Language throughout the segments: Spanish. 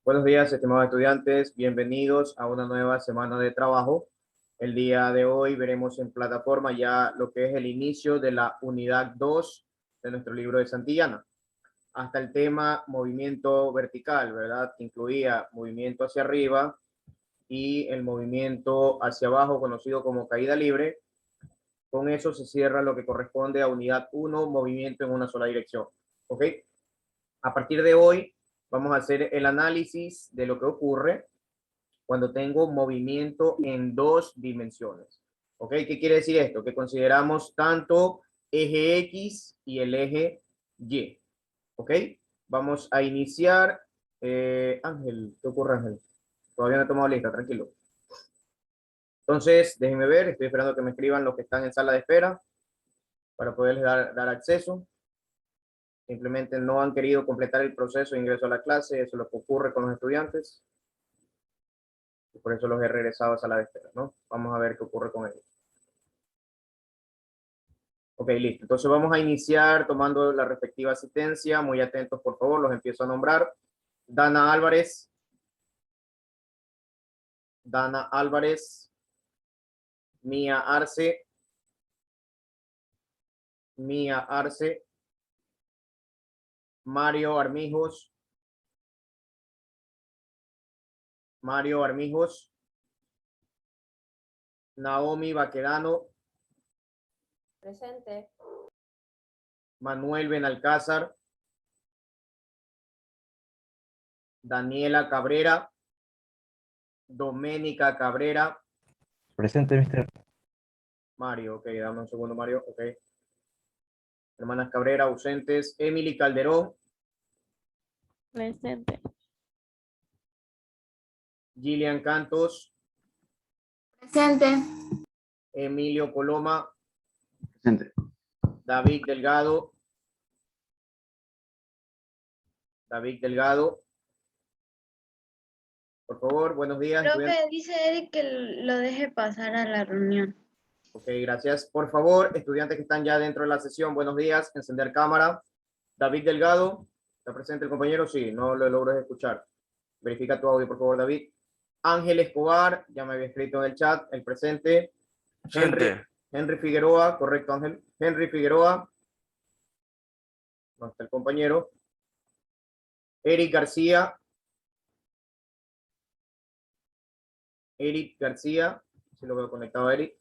Buenos días, estimados estudiantes. Bienvenidos a una nueva semana de trabajo. El día de hoy veremos en plataforma ya lo que es el inicio de la unidad 2 de nuestro libro de Santillana. Hasta el tema movimiento vertical, ¿verdad? Que incluía movimiento hacia arriba y el movimiento hacia abajo, conocido como caída libre. Con eso se cierra lo que corresponde a unidad 1, movimiento en una sola dirección. ¿Ok? A partir de hoy vamos a hacer el análisis de lo que ocurre cuando tengo movimiento en dos dimensiones. ¿Ok? ¿Qué quiere decir esto? Que consideramos tanto eje X y el eje Y. ¿Ok? Vamos a iniciar. Ángel, ¿qué ocurre, Ángel? Todavía no he tomado lista, tranquilo. Entonces, déjenme ver, estoy esperando que me escriban los que están en sala de espera para poderles dar acceso. Simplemente no han querido completar el proceso de ingreso a la clase, eso es lo que ocurre con los estudiantes. Y por eso los he regresado a sala de espera, ¿no? Vamos a ver qué ocurre con ellos. Ok, listo. Entonces vamos a iniciar tomando la respectiva asistencia. Muy atentos, por favor, los empiezo a nombrar. Dana Álvarez. Dana Álvarez. Mía Arce. Mía Arce. Mario Armijos. Mario Armijos. Naomi Baquedano. Presente. Manuel Benalcázar. Daniela Cabrera. Doménica Cabrera. Presente, mister. Mario, ok, dame un segundo, Mario, ok. Hermanas Cabrera, ausentes. Emily Calderón. Presente. Gillian Cantos. Presente. Emilio Coloma. Presente. David Delgado. David Delgado. Por favor, buenos días. Profe, dice Eric que lo deje pasar a la reunión. Ok, gracias. Por favor, estudiantes que están ya dentro de la sesión, buenos días. Encender cámara. David Delgado. ¿Está presente el compañero? Sí, no lo logro escuchar. Verifica tu audio, por favor, David. Ángel Escobar, ya me había escrito en el chat, el presente. Henry Figueroa, correcto, Ángel. Henry Figueroa. No está el compañero. Eric García. Eric García. Si lo veo conectado a Eric.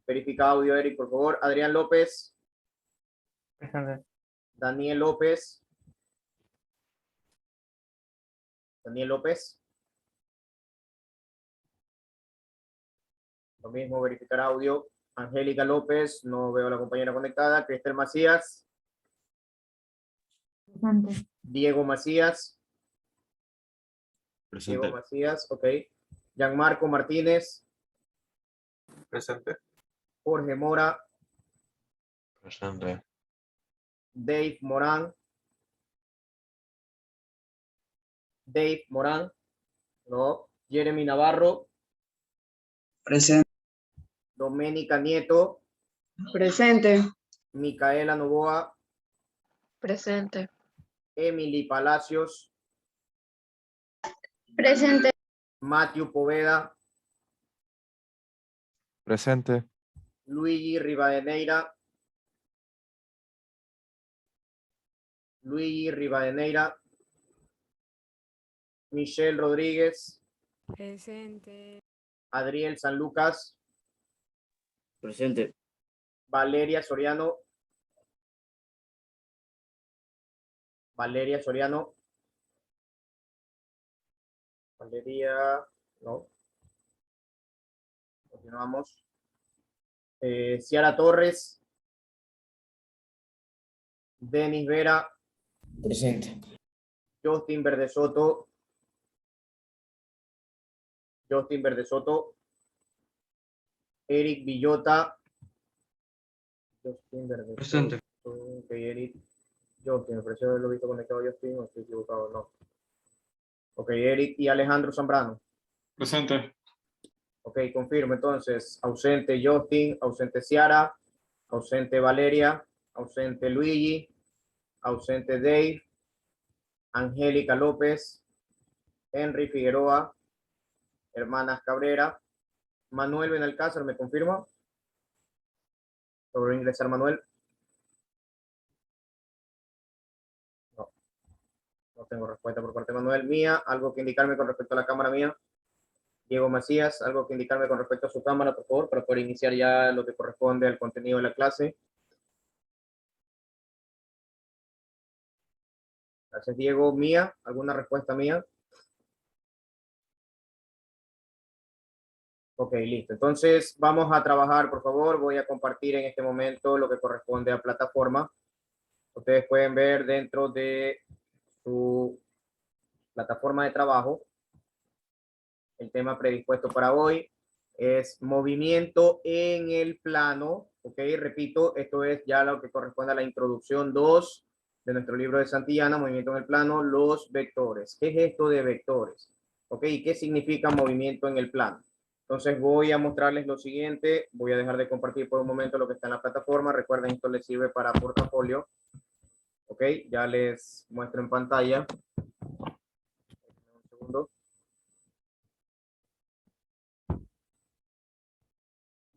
Verifica audio, Eric, por favor. Adrián López. Presente. Daniel López. Daniel López. Lo mismo, verificar audio. Angélica López. No veo a la compañera conectada. Cristel Macías. Presente. Diego Macías. Presente. Diego Macías, ok. Gianmarco Martínez. Presente. Jorge Mora. Presente. Dave Morán. Dave Morán. No. Jeremy Navarro. Presente. Doménica Nieto. Presente. Micaela Novoa. Presente. Emily Palacios. Presente. Matthew Poveda. Presente. Luigi Rivadeneira. Luigi Rivadeneira. Michelle Rodríguez. Presente. Adriel San Lucas. Presente. Valeria Soriano. Valeria Soriano. Valeria, no. Continuamos. Ciara Torres. Denis Vera. Presente. Justin Verdesoto. Justin Verdesoto. Eric Villota. Justin Verdesoto. Presente. Ok, Eric. Justin, me pareció haberlo visto conectado a Justin, o estoy equivocado, no. Ok, Eric y Alejandro Zambrano. Presente. Ok, confirmo entonces. Ausente Justin, ausente Ciara, ausente Valeria, ausente Luigi, ausente Dave, Angélica López, Henry Figueroa, Hermanas Cabrera, Manuel Benalcázar, ¿me confirma? ¿Logró ingresar Manuel? No, no tengo respuesta por parte de Manuel. Mía, ¿algo que indicarme con respecto a la cámara mía? Diego Macías, ¿algo que indicarme con respecto a su cámara, por favor, para poder iniciar ya lo que corresponde al contenido de la clase? Gracias, Diego. Mía, ¿alguna respuesta mía? Ok, listo. Entonces vamos a trabajar, por favor. Voy a compartir en este momento lo que corresponde a plataforma. Ustedes pueden ver dentro de su plataforma de trabajo. El tema predispuesto para hoy es movimiento en el plano. Ok, repito, esto es ya lo que corresponde a la introducción 2 de nuestro libro de Santillana, movimiento en el plano, los vectores. ¿Qué es esto de vectores? Ok, ¿y qué significa movimiento en el plano? Entonces voy a mostrarles lo siguiente. Voy a dejar de compartir por un momento lo que está en la plataforma. Recuerden, esto les sirve para portafolio. Ok, ya les muestro en pantalla. Un segundo.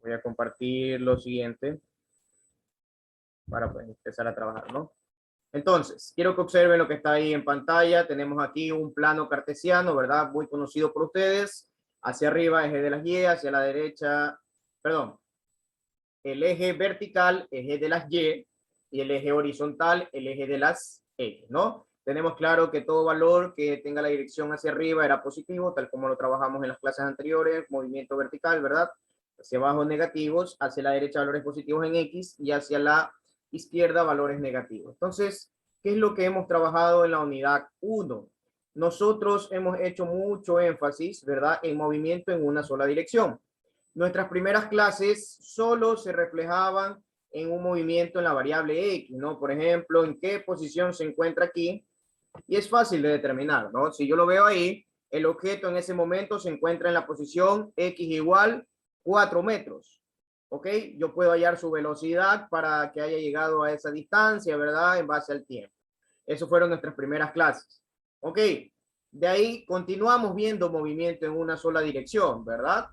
Voy a compartir lo siguiente para pues, empezar a trabajar, ¿no? Entonces, quiero que observen lo que está ahí en pantalla. Tenemos aquí un plano cartesiano, ¿verdad? Muy conocido por ustedes. Hacia arriba, eje de las Y, hacia la derecha, perdón, el eje vertical, eje de las Y, y el eje horizontal, el eje de las X, ¿no? Tenemos claro que todo valor que tenga la dirección hacia arriba era positivo, tal como lo trabajamos en las clases anteriores, movimiento vertical, ¿verdad? Hacia abajo negativos, hacia la derecha valores positivos en X y hacia la izquierda valores negativos. Entonces, ¿qué es lo que hemos trabajado en la unidad 1? Nosotros hemos hecho mucho énfasis, ¿verdad?, en movimiento en una sola dirección. Nuestras primeras clases solo se reflejaban en un movimiento en la variable X, ¿no? Por ejemplo, en qué posición se encuentra aquí, y es fácil de determinar, ¿no? Si yo lo veo ahí, el objeto en ese momento se encuentra en la posición X igual 4 metros, ¿ok? Yo puedo hallar su velocidad para que haya llegado a esa distancia, ¿verdad? En base al tiempo. Eso fueron nuestras primeras clases, ¿ok? De ahí continuamos viendo movimiento en una sola dirección, ¿verdad?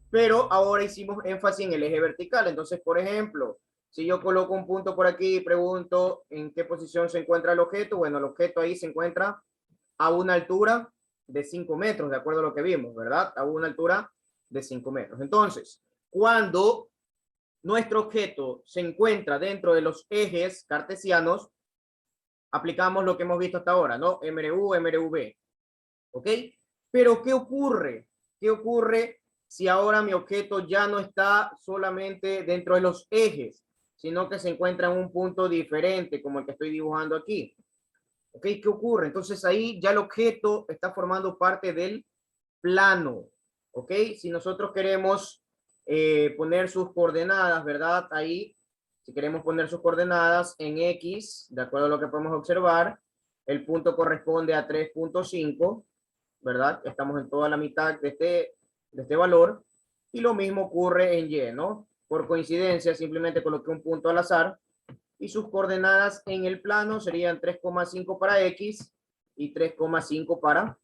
Pero ahora hicimos énfasis en el eje vertical. Entonces, por ejemplo, si yo coloco un punto por aquí y pregunto en qué posición se encuentra el objeto, bueno, el objeto ahí se encuentra a una altura de 5 metros, de acuerdo a lo que vimos, ¿verdad? A una altura de 5 metros. Entonces, cuando nuestro objeto se encuentra dentro de los ejes cartesianos, aplicamos lo que hemos visto hasta ahora, ¿no? MRU, MRV, ¿ok? Pero ¿qué ocurre? ¿Qué ocurre si ahora mi objeto ya no está solamente dentro de los ejes, sino que se encuentra en un punto diferente, como el que estoy dibujando aquí? ¿Ok? ¿Qué ocurre? Entonces ahí ya el objeto está formando parte del plano. ¿Ok? Si nosotros queremos poner sus coordenadas, ¿verdad? Ahí, si queremos poner sus coordenadas en X, de acuerdo a lo que podemos observar, el punto corresponde a 3.5, ¿verdad? Estamos en toda la mitad de este valor. Y lo mismo ocurre en Y, ¿no? Por coincidencia, simplemente coloqué un punto al azar y sus coordenadas en el plano serían 3,5 para X y 3,5 para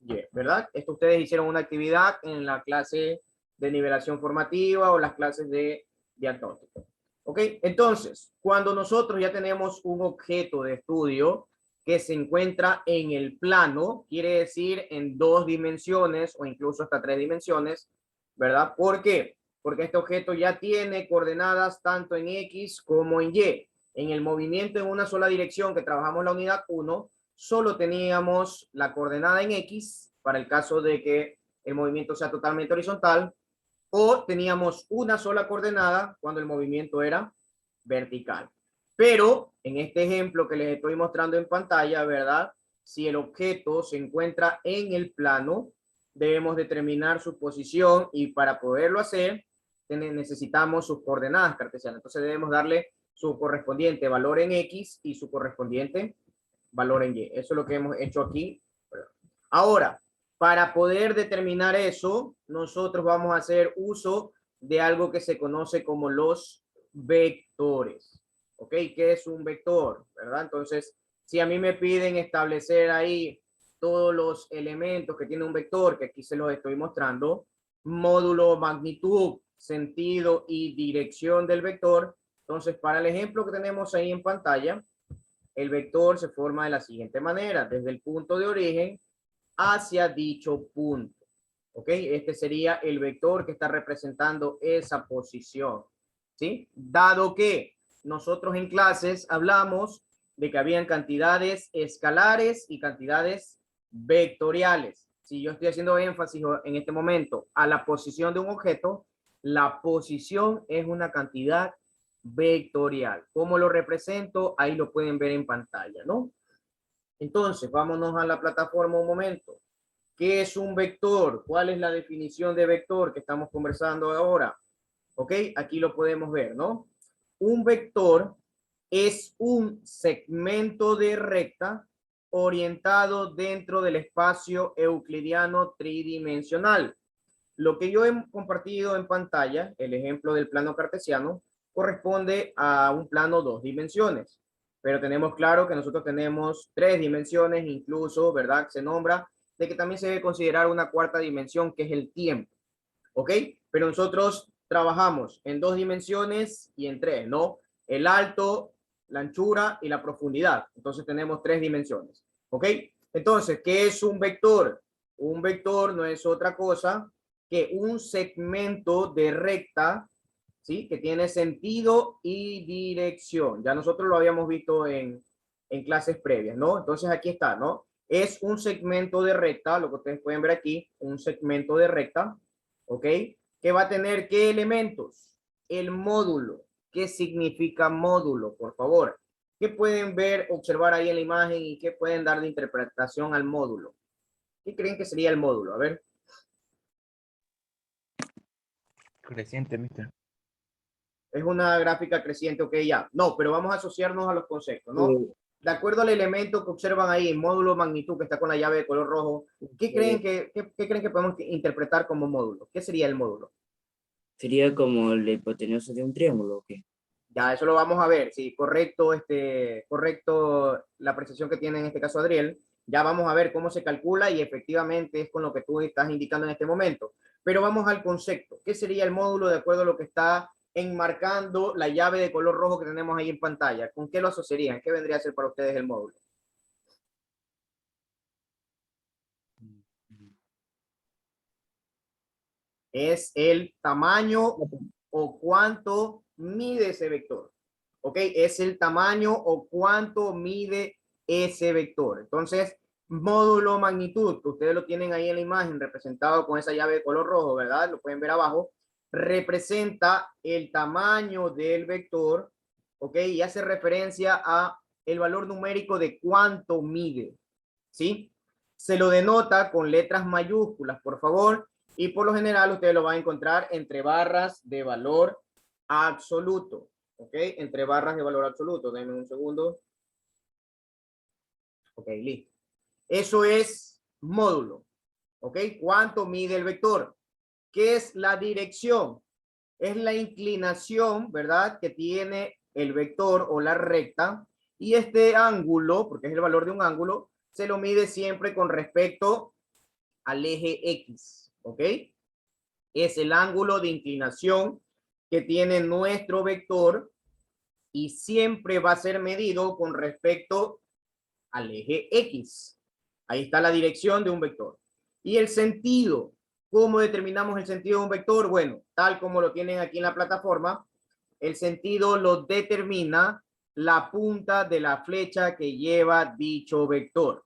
Y, ¿verdad? Esto ustedes hicieron una actividad en la clase de nivelación formativa o las clases de diagnóstico. ¿Ok? Entonces, cuando nosotros ya tenemos un objeto de estudio que se encuentra en el plano, quiere decir en 2 dimensiones o incluso hasta 3 dimensiones, ¿verdad? ¿Por qué? Porque este objeto ya tiene coordenadas tanto en X como en Y. En el movimiento en una sola dirección que trabajamos la unidad 1, solo teníamos la coordenada en X para el caso de que el movimiento sea totalmente horizontal, o teníamos una sola coordenada cuando el movimiento era vertical. Pero en este ejemplo que les estoy mostrando en pantalla, ¿verdad? Si el objeto se encuentra en el plano, debemos determinar su posición y para poderlo hacer necesitamos sus coordenadas cartesianas. Entonces debemos darle su correspondiente valor en X y su correspondiente valor en Y. Eso es lo que hemos hecho aquí. Ahora, para poder determinar eso, nosotros vamos a hacer uso de algo que se conoce como los vectores. ¿Ok? ¿Qué es un vector? ¿Verdad? Entonces, si a mí me piden establecer ahí todos los elementos que tiene un vector, que aquí se los estoy mostrando, módulo, magnitud, sentido y dirección del vector. Entonces, para el ejemplo que tenemos ahí en pantalla, el vector se forma de la siguiente manera, desde el punto de origen hacia dicho punto. ¿Ok? Este sería el vector que está representando esa posición. ¿Sí? Dado que nosotros en clases hablamos de que habían cantidades escalares y cantidades vectoriales. Si yo estoy haciendo énfasis en este momento a la posición de un objeto, la posición es una cantidad vectorial. ¿Cómo lo represento? Ahí lo pueden ver en pantalla, ¿no? Entonces, vámonos a la plataforma un momento. ¿Qué es un vector? ¿Cuál es la definición de vector que estamos conversando ahora? ¿Ok? Aquí lo podemos ver, ¿no? Un vector es un segmento de recta orientado dentro del espacio euclidiano tridimensional. Lo que yo he compartido en pantalla, el ejemplo del plano cartesiano, corresponde a un plano 2 dimensiones. Pero tenemos claro que nosotros tenemos 3 dimensiones, incluso, ¿verdad? Se nombra de que también se debe considerar una cuarta dimensión, que es el tiempo. ¿Ok? Pero nosotros trabajamos en 2 dimensiones y en 3, ¿no? El alto, la anchura y la profundidad. Entonces tenemos 3 dimensiones. ¿Ok? Entonces, ¿qué es un vector? Un vector no es otra cosa que un segmento de recta, ¿sí? Que tiene sentido y dirección. Ya nosotros lo habíamos visto en clases previas, ¿no? Entonces aquí está, ¿no? Es un segmento de recta, lo que ustedes pueden ver aquí, un segmento de recta, ¿ok? Que va a tener ¿qué elementos? El módulo. ¿Qué significa módulo? Por favor. ¿Qué pueden ver, observar ahí en la imagen y qué pueden dar de interpretación al módulo? ¿Qué creen que sería el módulo? A ver. Creciente, mister. Es una gráfica creciente, ok, ya. No, pero vamos a asociarnos a los conceptos, ¿no? De acuerdo al elemento que observan ahí, el módulo magnitud que está con la llave de color rojo, ¿qué creen que podemos interpretar como módulo? ¿Qué sería el módulo? Sería como la hipotenusa de un triángulo, ¿o qué? Ya, eso lo vamos a ver. Sí, correcto, correcto la apreciación que tiene en este caso Adriel. Ya vamos a ver cómo se calcula y efectivamente es con lo que tú estás indicando en este momento. Pero vamos al concepto. ¿Qué sería el módulo de acuerdo a lo que está enmarcando la llave de color rojo que tenemos ahí en pantalla? ¿Con qué lo asociarían? ¿Qué vendría a ser para ustedes el módulo? Es el tamaño o cuánto mide ese vector. ¿Ok? Es el tamaño o cuánto mide ese vector. Entonces, módulo magnitud, que ustedes lo tienen ahí en la imagen representado con esa llave de color rojo, ¿verdad? Lo pueden ver abajo. Representa el tamaño del vector, ¿ok? Y hace referencia a el valor numérico de cuánto mide, ¿sí? Se lo denota con letras mayúsculas, por favor, y por lo general ustedes lo van a encontrar entre barras de valor absoluto, ¿ok? Entre barras de valor absoluto. Denme un segundo. Ok, listo. Eso es módulo, ¿ok? ¿Cuánto mide el vector? ¿Qué es la dirección? Es la inclinación, ¿verdad? Que tiene el vector o la recta. Y este ángulo, porque es el valor de un ángulo, se lo mide siempre con respecto al eje X, ¿ok? Es el ángulo de inclinación que tiene nuestro vector y siempre va a ser medido con respecto al eje X. Ahí está la dirección de un vector. Y el sentido, ¿cómo determinamos el sentido de un vector? Bueno, tal como lo tienen aquí en la plataforma, el sentido lo determina la punta de la flecha que lleva dicho vector.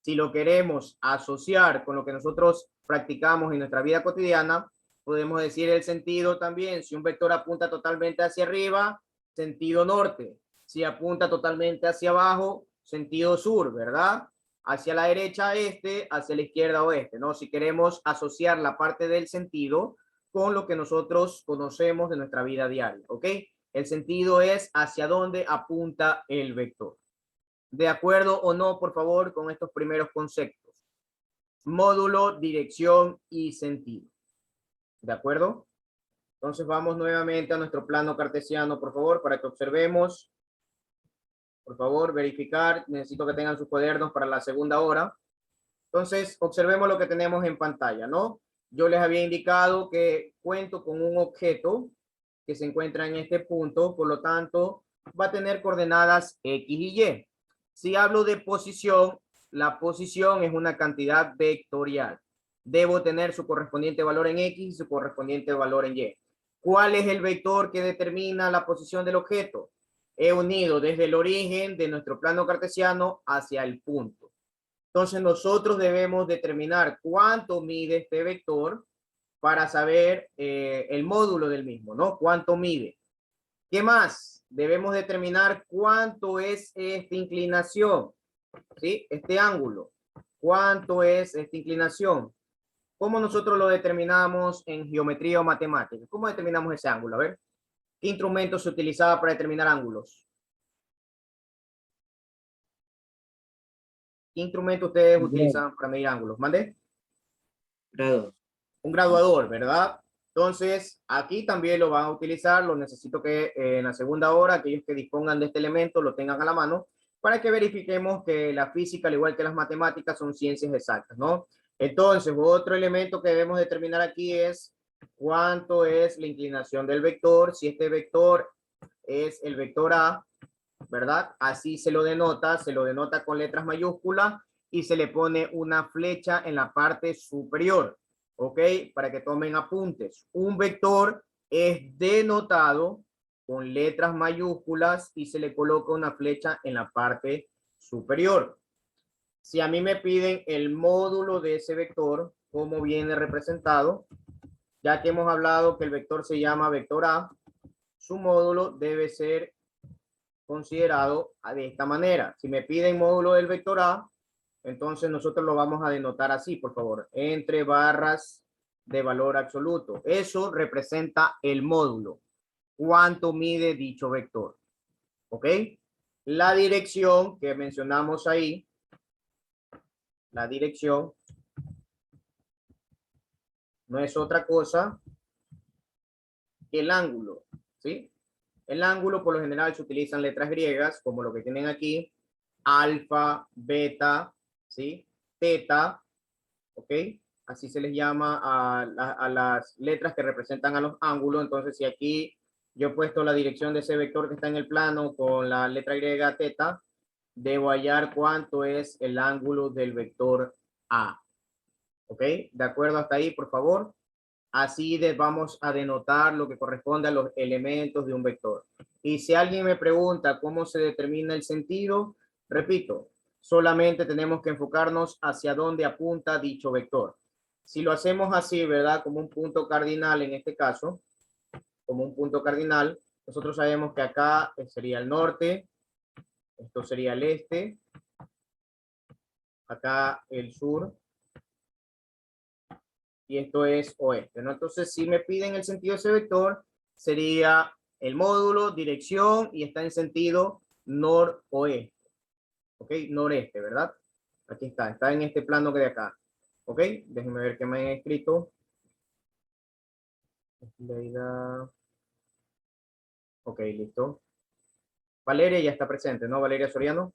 Si lo queremos asociar con lo que nosotros practicamos en nuestra vida cotidiana, podemos decir el sentido también. Si un vector apunta totalmente hacia arriba, sentido norte. Si apunta totalmente hacia abajo, sentido sur, ¿verdad? Hacia la derecha este, hacia la izquierda oeste, ¿no? Si queremos asociar la parte del sentido con lo que nosotros conocemos de nuestra vida diaria, ¿ok? El sentido es hacia dónde apunta el vector. ¿De acuerdo o no, por favor, con estos primeros conceptos? Módulo, dirección y sentido. ¿De acuerdo? Entonces vamos nuevamente a nuestro plano cartesiano, por favor, para que observemos. Por favor, verificar. Necesito que tengan sus cuadernos para la segunda hora. Entonces, observemos lo que tenemos en pantalla, ¿no? Yo les había indicado que cuento con un objeto que se encuentra en este punto, por lo tanto, va a tener coordenadas X y Y. Si hablo de posición, la posición es una cantidad vectorial. Debo tener su correspondiente valor en X y su correspondiente valor en Y. ¿Cuál es el vector que determina la posición del objeto? He unido desde el origen de nuestro plano cartesiano hacia el punto. Entonces nosotros debemos determinar cuánto mide este vector para saber el módulo del mismo, ¿no? Cuánto mide. ¿Qué más? Debemos determinar cuánto es esta inclinación, ¿sí? Este ángulo. ¿Cuánto es esta inclinación? ¿Cómo nosotros lo determinamos en geometría o matemáticas? ¿Cómo determinamos ese ángulo? A ver, ¿qué instrumento se utilizaba para determinar ángulos? ¿Qué instrumento ustedes utilizan para medir ángulos? ¿Mande? Grados. Un graduador, ¿verdad? Entonces, aquí también lo van a utilizar. Lo necesito que en la segunda hora, aquellos que dispongan de este elemento lo tengan a la mano para que verifiquemos que la física, al igual que las matemáticas, son ciencias exactas, ¿no? Entonces, otro elemento que debemos determinar aquí es cuánto es la inclinación del vector. Si este vector es el vector A, ¿verdad? Así se lo denota con letras mayúsculas y se le pone una flecha en la parte superior, ¿ok? Para que tomen apuntes. Un vector es denotado con letras mayúsculas y se le coloca una flecha en la parte superior. Si a mí me piden el módulo de ese vector, ¿cómo viene representado? Ya que hemos hablado que el vector se llama vector A, su módulo debe ser considerado de esta manera. Si me piden módulo del vector A, entonces nosotros lo vamos a denotar así, por favor, entre barras de valor absoluto. Eso representa el módulo. ¿Cuánto mide dicho vector? ¿Ok? La dirección que mencionamos ahí, la dirección no es otra cosa que el ángulo, ¿sí? El ángulo por lo general se utilizan letras griegas, como lo que tienen aquí, alfa, beta, ¿sí? Teta, ¿ok? Así se les llama a las letras que representan a los ángulos. Entonces, si aquí yo he puesto la dirección de ese vector que está en el plano con la letra griega teta, debo hallar cuánto es el ángulo del vector A. ¿Ok? ¿De acuerdo hasta ahí, por favor? Así vamos a denotar lo que corresponde a los elementos de un vector. Y si alguien me pregunta cómo se determina el sentido, repito, solamente tenemos que enfocarnos hacia dónde apunta dicho vector. Si lo hacemos así, ¿verdad? Como un punto cardinal en este caso, como un punto cardinal, nosotros sabemos que acá sería el norte, esto sería el este, acá el sur, y esto es oeste, ¿no? Entonces, si me piden el sentido de ese vector, sería el módulo, dirección, y está en sentido noroeste, ¿ok? Noreste, ¿verdad? Aquí está en este plano que de acá, ¿ok? Déjenme ver qué me han escrito. Ok, listo. Valeria ya está presente, ¿no? Valeria Soriano.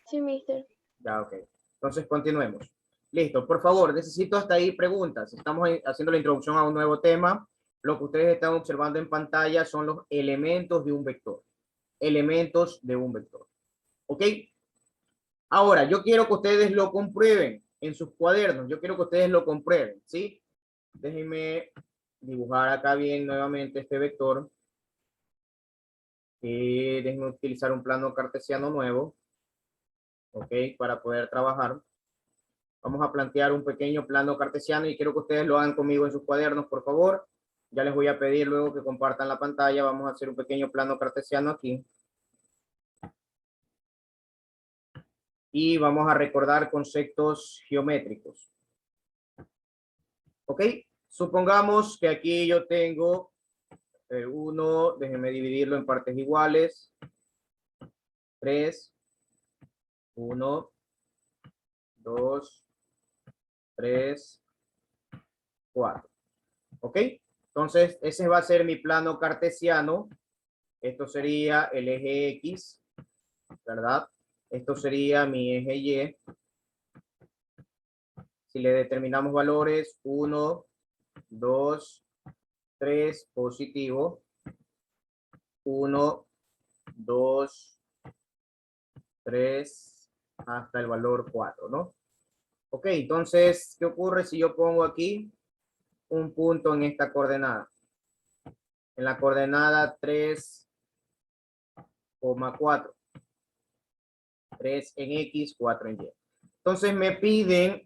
Sí, mister. Ya, ok. Entonces, continuemos. Listo, por favor, necesito hasta ahí preguntas. Estamos haciendo la introducción a un nuevo tema. Lo que ustedes están observando en pantalla son los elementos de un vector. Elementos de un vector. ¿Ok? Ahora, yo quiero que ustedes lo comprueben en sus cuadernos. Yo quiero que ustedes lo comprueben, ¿sí? Déjenme dibujar acá bien nuevamente este vector. Déjenme utilizar un plano cartesiano nuevo. ¿Ok? Para poder trabajar. Vamos a plantear un pequeño plano cartesiano y quiero que ustedes lo hagan conmigo en sus cuadernos, por favor. Ya les voy a pedir luego que compartan la pantalla. Vamos a hacer un pequeño plano cartesiano aquí. Y vamos a recordar conceptos geométricos. ¿Ok? Supongamos que aquí yo tengo 1, déjenme dividirlo en partes iguales. 3, 1, 2, 3, 4. ¿Ok? Entonces, ese va a ser mi plano cartesiano. Esto sería el eje X, ¿verdad? Esto sería mi eje Y. si le determinamos valores 1, 2, 3, positivo, 1, 2, 3, hasta el valor 4, ¿no? Ok, entonces, ¿qué ocurre si yo pongo aquí un punto en esta coordenada? En la coordenada 3,4. 3 en X, 4 en Y. Entonces me piden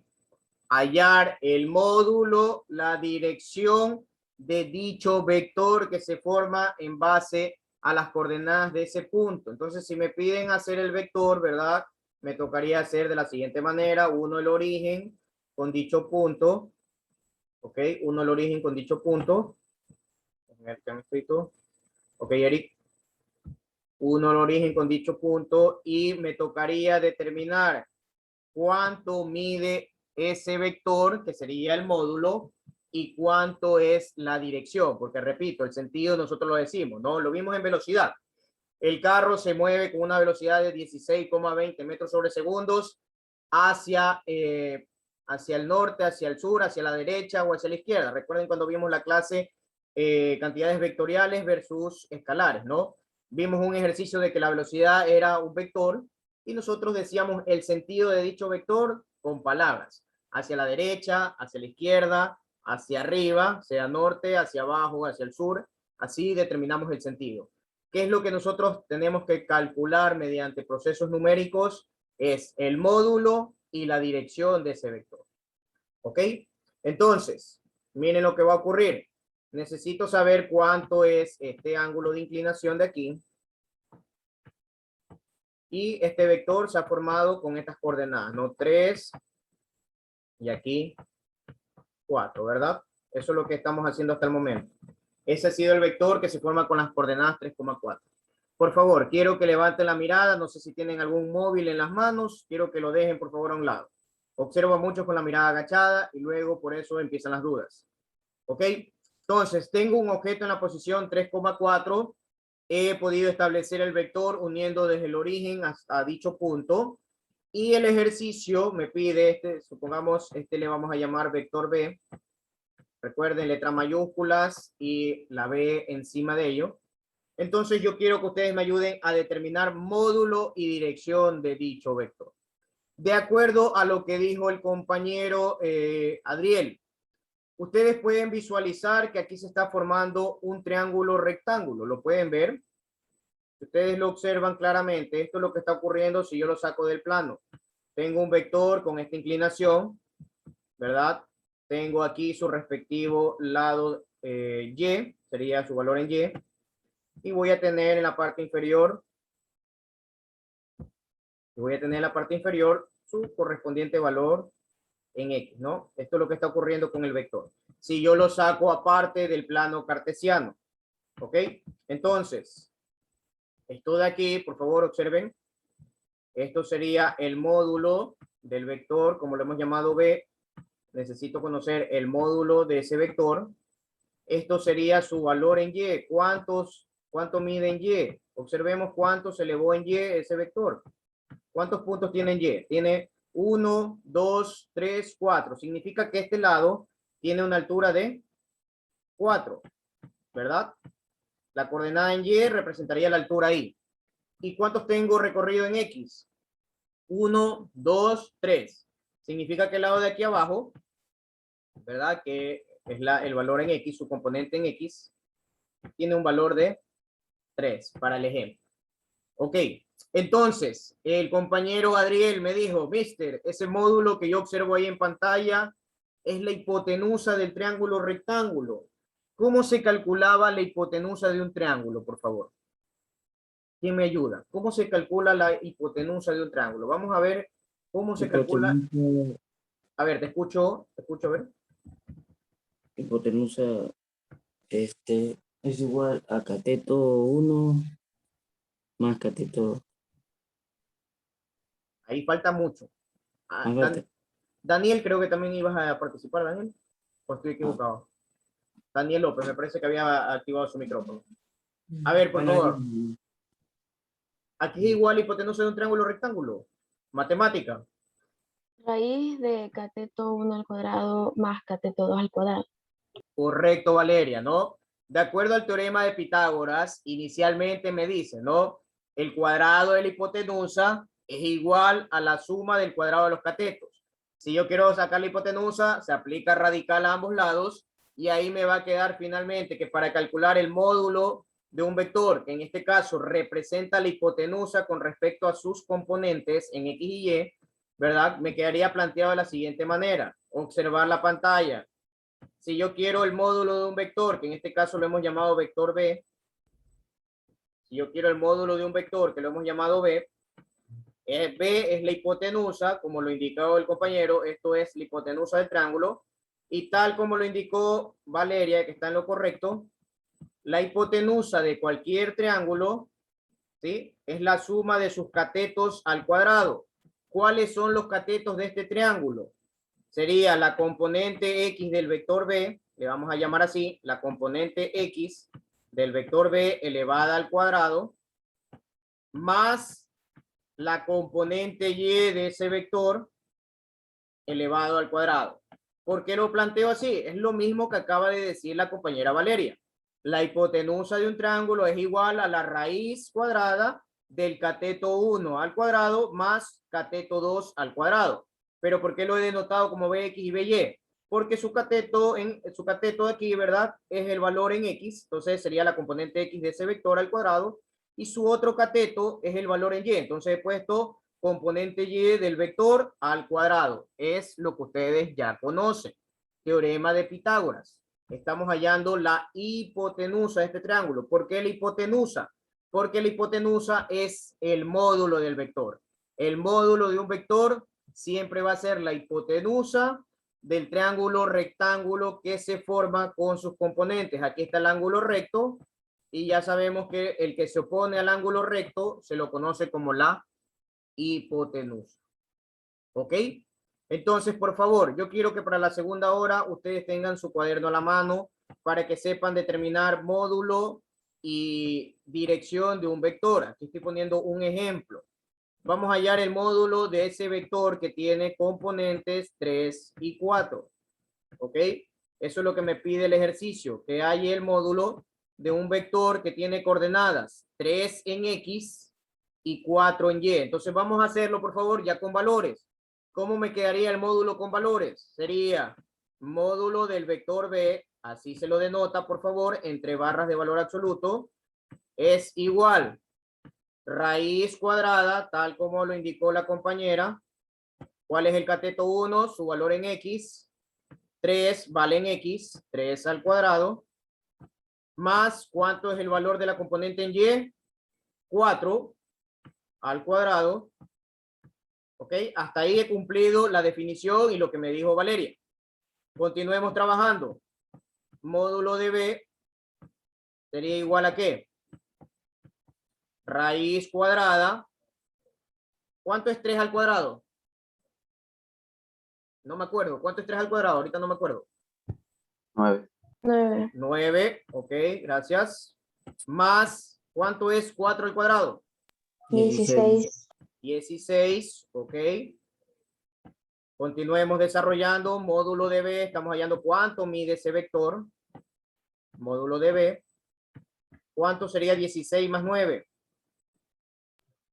hallar el módulo, la dirección de dicho vector que se forma en base a las coordenadas de ese punto. Entonces, si me piden hacer el vector, ¿verdad? Me tocaría hacer de la siguiente manera: 1 el origen con dicho punto. ¿Ok? 1 el origen con dicho punto. Ok, Eric. 1 el origen con dicho punto, y me tocaría determinar cuánto mide ese vector, que sería el módulo, y cuánto es la dirección, porque repito, el sentido nosotros lo decimos, ¿no? Lo vimos en velocidad. El carro se mueve con una velocidad de 16,20 metros sobre segundos hacia el norte, hacia el sur, hacia la derecha o hacia la izquierda. Recuerden cuando vimos la clase cantidades vectoriales versus escalares, ¿no? Vimos un ejercicio de que la velocidad era un vector y nosotros decíamos el sentido de dicho vector con palabras: hacia la derecha, hacia la izquierda, hacia arriba, sea norte, hacia abajo, hacia el sur. Así determinamos el sentido. ¿Qué es lo que nosotros tenemos que calcular mediante procesos numéricos? Es el módulo y la dirección de ese vector. ¿Ok? Entonces, miren lo que va a ocurrir. Necesito saber cuánto es este ángulo de inclinación de aquí. Y este vector se ha formado con estas coordenadas, ¿no? 3 y aquí 4, ¿verdad? Eso es lo que estamos haciendo hasta el momento. Ese ha sido el vector que se forma con las coordenadas 3,4. Por favor, quiero que levanten la mirada. No sé si tienen algún móvil en las manos. Quiero que lo dejen, por favor, a un lado. Observo mucho con la mirada agachada y luego por eso empiezan las dudas. ¿Ok? Entonces, tengo un objeto en la posición 3,4. He podido establecer el vector uniendo desde el origen hasta dicho punto. Y el ejercicio me pide supongamos, le vamos a llamar vector B. Recuerden, letras mayúsculas y la B encima de ello. Entonces yo quiero que ustedes me ayuden a determinar módulo y dirección de dicho vector. De acuerdo a lo que dijo el compañero Adriel, ustedes pueden visualizar que aquí se está formando un triángulo rectángulo. ¿Lo pueden ver? Ustedes lo observan claramente. Esto es lo que está ocurriendo si yo lo saco del plano. Tengo un vector con esta inclinación, ¿verdad? Tengo aquí su respectivo lado Y, sería su valor en Y. Y voy a tener en la parte inferior, su correspondiente valor en X, ¿no? Esto es lo que está ocurriendo con el vector. Si yo lo saco aparte del plano cartesiano, ¿ok? Entonces, esto de aquí, por favor, observen. Esto sería el módulo del vector, como lo hemos llamado B. Necesito conocer el módulo de ese vector. Esto sería su valor en Y. ¿Cuánto mide en Y? Observemos cuánto se elevó en Y ese vector. ¿Cuántos puntos tiene en Y? Tiene 1, 2, 3, 4. Significa que este lado tiene una altura de 4, ¿verdad? La coordenada en Y representaría la altura I. ¿Y cuántos tengo recorrido en X? 1, 2, 3. Significa que el lado de aquí abajo, ¿verdad? Que es el valor en X, su componente en X, tiene un valor de 3 para el ejemplo. Ok, entonces el compañero Adriel me dijo: mister, ese módulo que yo observo ahí en pantalla es la hipotenusa del triángulo rectángulo. ¿Cómo se calculaba la hipotenusa de un triángulo, por favor? ¿Quién me ayuda? ¿Cómo se calcula la hipotenusa de un triángulo? Vamos a ver cómo se calcula. A ver, te escucho, a ver. Hipotenusa, es igual a cateto 1 más cateto. Ahí falta mucho. Daniel, creo que también ibas a participar, Daniel. ¿O estoy equivocado? Daniel López, me parece que había activado su micrófono. A ver, por favor. Aquí es igual hipotenusa de un triángulo rectángulo. Matemática. Raíz de cateto 1 al cuadrado más cateto 2 al cuadrado. Correcto, Valeria, ¿no? De acuerdo al teorema de Pitágoras, inicialmente me dice, ¿no? El cuadrado de la hipotenusa es igual a la suma del cuadrado de los catetos. Si yo quiero sacar la hipotenusa, se aplica radical a ambos lados y ahí me va a quedar finalmente que para calcular el módulo de un vector, que en este caso representa la hipotenusa con respecto a sus componentes en X y Y, ¿verdad? Me quedaría planteado de la siguiente manera. Observar la pantalla. Si yo quiero el módulo de un vector, que en este caso lo hemos llamado vector B, si yo quiero el módulo de un vector, que lo hemos llamado B, B es la hipotenusa, como lo indicó el compañero, esto es la hipotenusa del triángulo, y tal como lo indicó Valeria, que está en lo correcto, la hipotenusa de cualquier triángulo, ¿sí? Es la suma de sus catetos al cuadrado. ¿Cuáles son los catetos de este triángulo? Sería la componente X del vector B, le vamos a llamar así, la componente X del vector B elevada al cuadrado, más la componente Y de ese vector elevado al cuadrado. ¿Por qué lo planteo así? Es lo mismo que acaba de decir la compañera Valeria. La hipotenusa de un triángulo es igual a la raíz cuadrada del cateto 1 al cuadrado más cateto 2 al cuadrado. Pero ¿por qué lo he denotado como Bx y By? Porque su cateto de aquí, ¿verdad? Es el valor en X, entonces sería la componente X de ese vector al cuadrado, y su otro cateto es el valor en Y. Entonces he puesto componente Y del vector al cuadrado. Es lo que ustedes ya conocen. Teorema de Pitágoras. Estamos hallando la hipotenusa de este triángulo. ¿Por qué la hipotenusa? Porque la hipotenusa es el módulo del vector. El módulo de un vector siempre va a ser la hipotenusa del triángulo rectángulo que se forma con sus componentes. Aquí está el ángulo recto y ya sabemos que el que se opone al ángulo recto se lo conoce como la hipotenusa. ¿Ok? Entonces, por favor, yo quiero que para la segunda hora ustedes tengan su cuaderno a la mano para que sepan determinar módulo y dirección de un vector. Aquí estoy poniendo un ejemplo. Vamos a hallar el módulo de ese vector que tiene componentes 3 y 4. ¿Ok? Eso es lo que me pide el ejercicio, que hay el módulo de un vector que tiene coordenadas 3 en X y 4 en Y. Entonces vamos a hacerlo, por favor, ya con valores. ¿Cómo me quedaría el módulo con valores? Sería módulo del vector B, así se lo denota, por favor, entre barras de valor absoluto, es igual raíz cuadrada, tal como lo indicó la compañera. ¿Cuál es el cateto 1? Su valor en X. 3 vale en X, 3 al cuadrado. Más, ¿cuánto es el valor de la componente en Y? 4 al cuadrado. ¿Ok? Hasta ahí he cumplido la definición y lo que me dijo Valeria. Continuemos trabajando. Módulo de B sería igual a ¿qué? Raíz cuadrada. ¿Cuánto es 3 al cuadrado? No me acuerdo. ¿Cuánto es 3 al cuadrado? Ahorita no me acuerdo. 9. 9. 9. Ok, gracias. Más, ¿cuánto es 4 al cuadrado? 16. 16. Ok. Continuemos desarrollando módulo de B. Estamos hallando cuánto mide ese vector. Módulo de B. ¿Cuánto sería 16 más 9?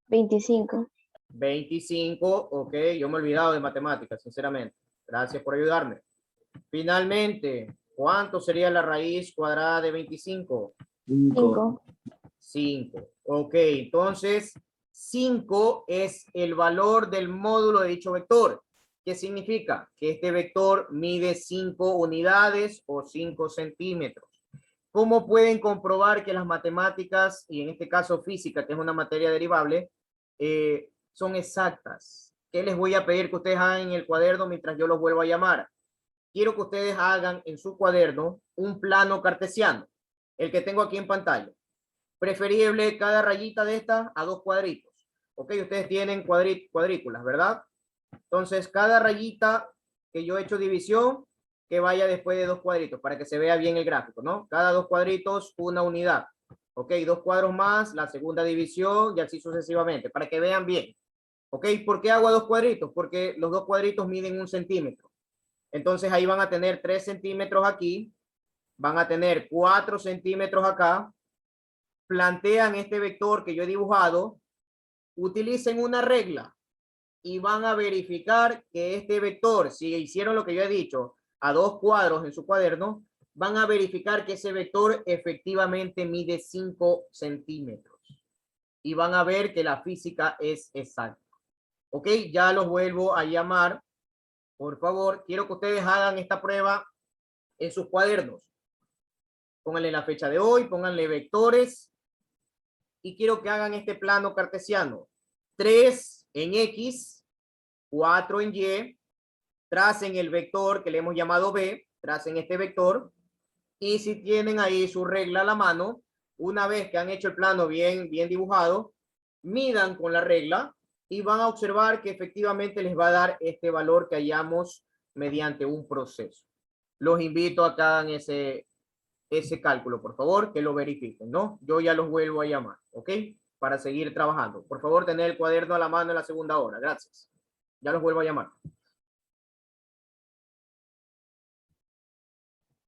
25. 25. Ok, yo me he olvidado de matemáticas, sinceramente. Gracias por ayudarme. Finalmente, ¿cuánto sería la raíz cuadrada de 25? 5. 5. Ok, entonces 5 es el valor del módulo de dicho vector. ¿Qué significa? Que este vector mide 5 unidades o 5 centímetros. ¿Cómo pueden comprobar que las matemáticas, y en este caso física, que es una materia derivable, son exactas? ¿Qué les voy a pedir que ustedes hagan en el cuaderno mientras yo los vuelvo a llamar? Quiero que ustedes hagan en su cuaderno un plano cartesiano, el que tengo aquí en pantalla. Preferible cada rayita de estas a 2 cuadritos. Ok, ustedes tienen cuadrículas, ¿verdad? Entonces, cada rayita que yo he hecho división, que vaya después de 2 cuadritos, para que se vea bien el gráfico, ¿no? Cada 2 cuadritos, una unidad. Ok, 2 cuadros más, la segunda división, y así sucesivamente, para que vean bien. ¿Ok? ¿Por qué hago a 2 cuadritos? Porque los 2 cuadritos miden 1 centímetro. Entonces ahí van a tener 3 centímetros aquí, van a tener 4 centímetros acá. Plantean este vector que yo he dibujado, utilicen una regla y van a verificar que este vector, si hicieron lo que yo he dicho, a 2 cuadros en su cuaderno, van a verificar que ese vector efectivamente mide 5 centímetros. Y van a ver que la física es exacta. Ok, ya los vuelvo a llamar. Por favor, quiero que ustedes hagan esta prueba en sus cuadernos. Pónganle la fecha de hoy, pónganle vectores. Y quiero que hagan este plano cartesiano. 3 en X, 4 en Y. Tracen el vector que le hemos llamado B. Tracen este vector. Y si tienen ahí su regla a la mano, una vez que han hecho el plano bien dibujado, midan con la regla y van a observar que efectivamente les va a dar este valor que hallamos mediante un proceso. Los invito a que hagan ese cálculo, por favor, que lo verifiquen, ¿no? Yo ya los vuelvo a llamar, ¿ok? Para seguir trabajando. Por favor, tener el cuaderno a la mano en la segunda hora. Gracias. Ya los vuelvo a llamar.